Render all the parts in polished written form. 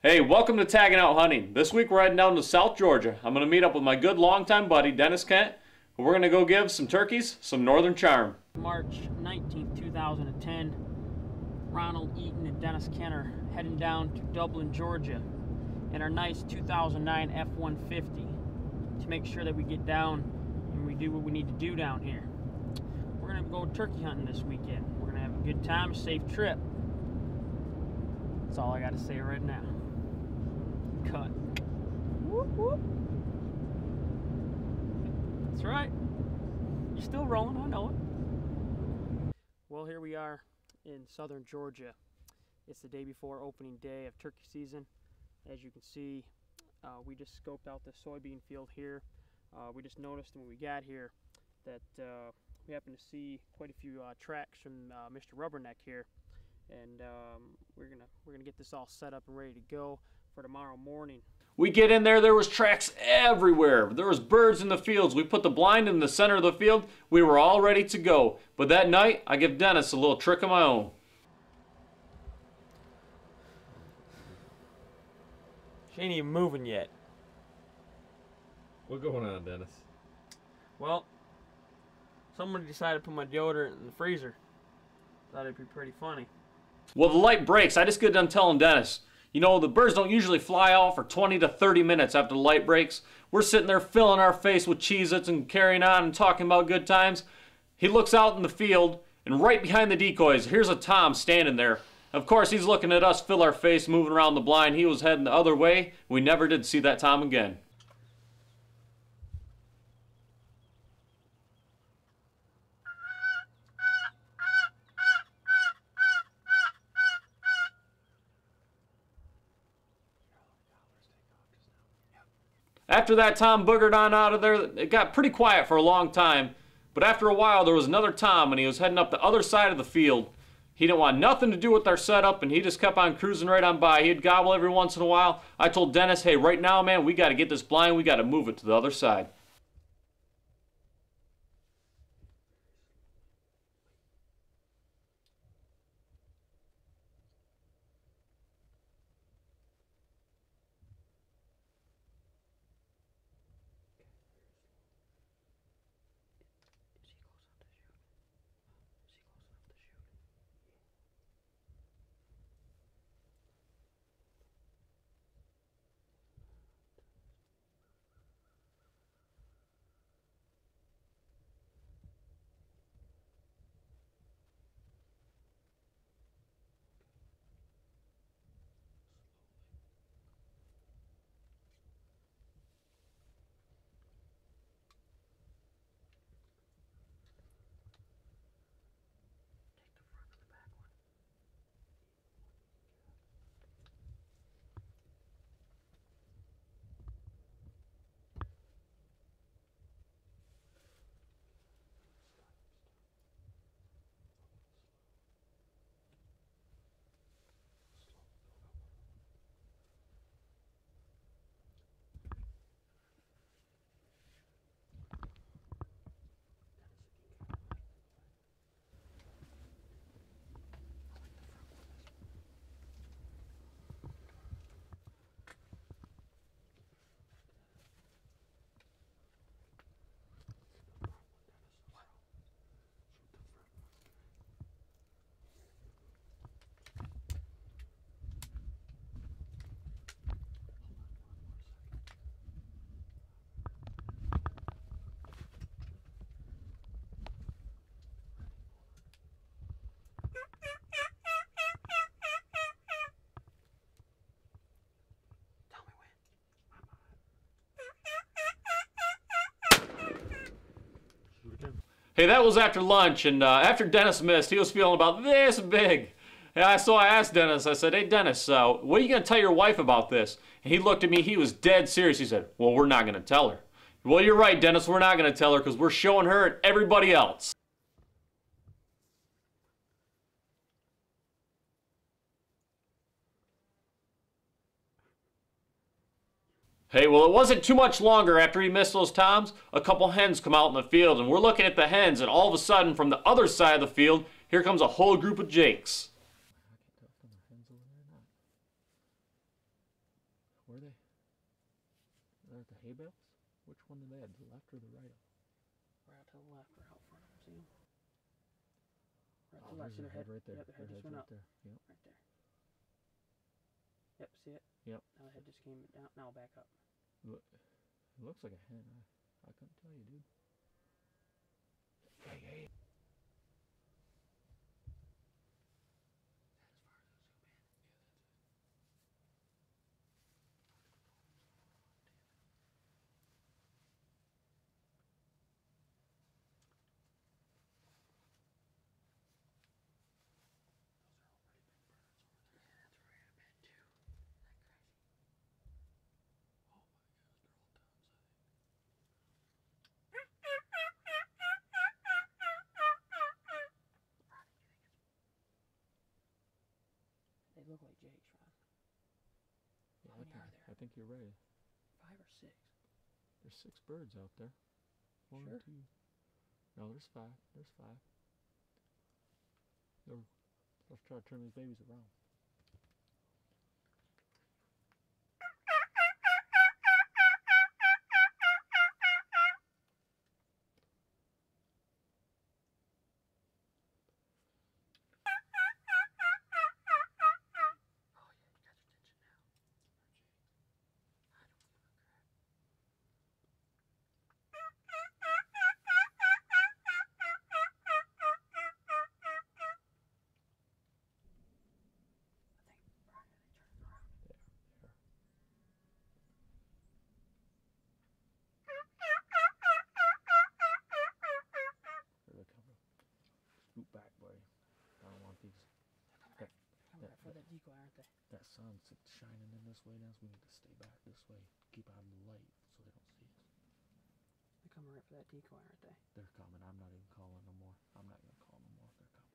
Hey, welcome to Tagging Out Hunting. This week we're heading down to South Georgia. I'm going to meet up with my good longtime buddy, Dennis Kent. We're going to go give some turkeys some northern charm. March 19th, 2010, Ronald Eaton and Dennis Kent are heading down to Dublin, Georgia in our nice 2009 F-150 to make sure that we get down and we do what we need to do down here. We're going to go turkey hunting this weekend. We're going to have a good time, a safe trip. That's all I got to say right now. Cut. Whoop, whoop. That's right. You're still rolling, I know it. Well, here we are in southern Georgia. It's the day before opening day of turkey season. As you can see, we just scoped out the soybean field here. We just noticed when we got here that we happened to see quite a few tracks from Mr. Rubberneck here, and we're gonna get this all set up and ready to go for tomorrow morning. We get in there was tracks everywhere. There was birds in the fields. We put the blind in the center of the field. We were all ready to go. But that night, I give Dennis a little trick of my own. She ain't even moving yet. What's going on, Dennis? Well, somebody decided to put my deodorant in the freezer. Thought it'd be pretty funny. Well, the light breaks. I just get done telling Dennis, you know, the birds don't usually fly off for 20 to 30 minutes after the light breaks. We're sitting there filling our face with Cheez-Its and carrying on and talking about good times. He looks out in the field, and right behind the decoys, here's a Tom standing there. Of course, he's looking at us fill our face, moving around the blind. He was heading the other way. We never did see that Tom again. After that Tom boogered on out of there, it got pretty quiet for a long time. But after a while, there was another Tom, and he was heading up the other side of the field. He didn't want nothing to do with our setup, and he just kept on cruising right on by. He'd gobble every once in a while. I told Dennis, hey, right now, man, we got to get this blind. We got to move it to the other side. Hey, that was after lunch, and after Dennis missed, he was feeling about this big. So I asked Dennis, I said, hey, Dennis, what are you going to tell your wife about this? And he looked at me, he was dead serious. He said, well, we're not going to tell her. Well, you're right, Dennis, we're not going to tell her because we're showing her and everybody else. Hey, well, it wasn't too much longer after he missed those toms. A couple hens come out in the field, and we're looking at the hens, and all of a sudden, from the other side of the field, here comes a whole group of jakes. Where are they? They're at the hay bales? Which one do they have? The left or the right? Right out to the left, right out front of them. See them? Right to Oh, the left. there's See their their head right there. Yep, their head just went up. There. Yep. Right there. Yep, see it? Yep. Now the head just came down. Now back up. Look, it looks like a hen. I couldn't tell you, dude. Hey, hey. They look like jakes, Ron. Yeah, How many are there? I think you're right. 5 or 6? There's 6 birds out there. One, Sure. 2. No, there's 5. There's 5. Let's try to turn these babies around. Scoot back, buddy. I don't want these. Coming right for that decoy, aren't they? That sun's shining in this way now, so we need to stay back this way. Keep out of the light so they don't see us. They're coming right for that decoy, aren't they? They're coming. I'm not even calling no more. I'm not going to call no more. They're coming.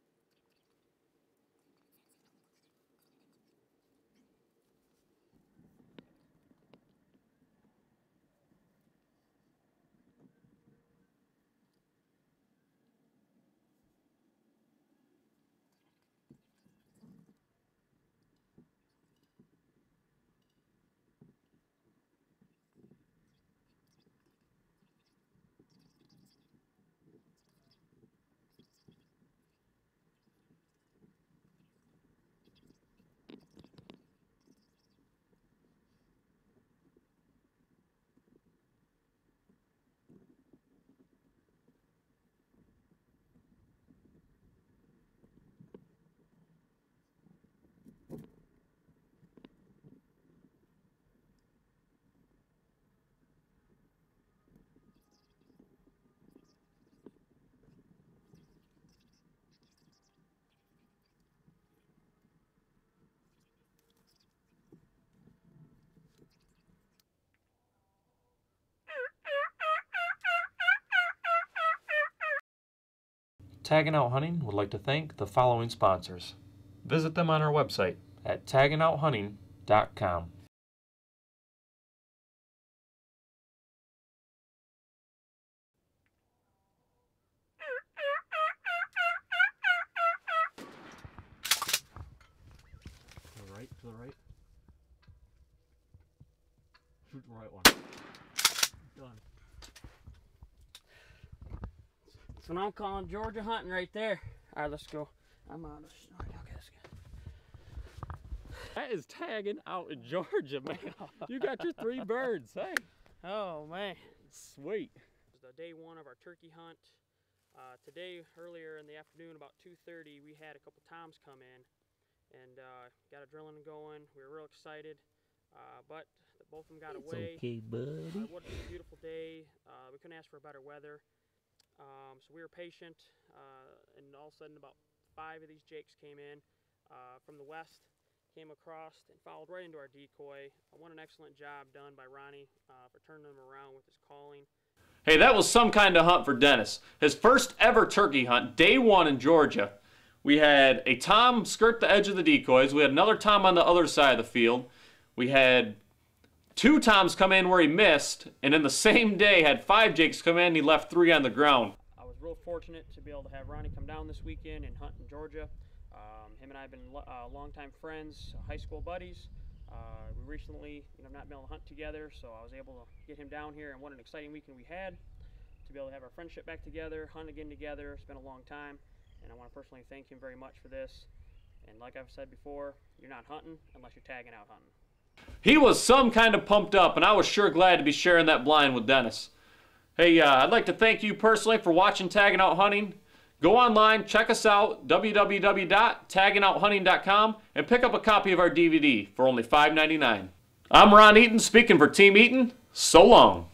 Tagging Out Hunting would like to thank the following sponsors. Visit them on our website at taggingouthunting.com. To the right. Shoot the right one. Done. That's what I'm calling Georgia hunting right there. All right, let's go. I'm out of snort. Okay, let's go. That is tagging out in Georgia, man. You got your 3 birds, hey. Oh, man. Sweet. It's the day 1 of our turkey hunt. Today, earlier in the afternoon, about 2:30, we had a couple toms come in and got a drilling going. We were real excited, but both of them got away. Okay, buddy. It was a beautiful day. We couldn't ask for better weather. So we were patient, and all of a sudden about 5 of these jakes came in from the west, came across and followed right into our decoy. What an excellent job done by Ronnie for turning them around with his calling. Hey, that was some kind of hunt for Dennis. His first ever turkey hunt, day 1 in Georgia. We had a tom skirt the edge of the decoys. We had another tom on the other side of the field. We had 2 toms come in where he missed, and in the same day had 5 jakes come in and he left 3 on the ground. I was real fortunate to be able to have Ronnie come down this weekend and hunt in Georgia. Him and I have been longtime friends, high school buddies. We recently, not been able to hunt together, so I was able to get him down here, and what an exciting weekend we had to be able to have our friendship back together, hunt again together. It's been a long time, and I want to personally thank him very much for this. And like I've said before, you're not hunting unless you're tagging out hunting. He was some kind of pumped up, and I was sure glad to be sharing that blind with Dennis. Hey, I'd like to thank you personally for watching Tagging Out Hunting. Go online, check us out, www.taggingouthunting.com, and pick up a copy of our DVD for only $5.99. I'm Ron Eaton, speaking for Team Eaton. So long.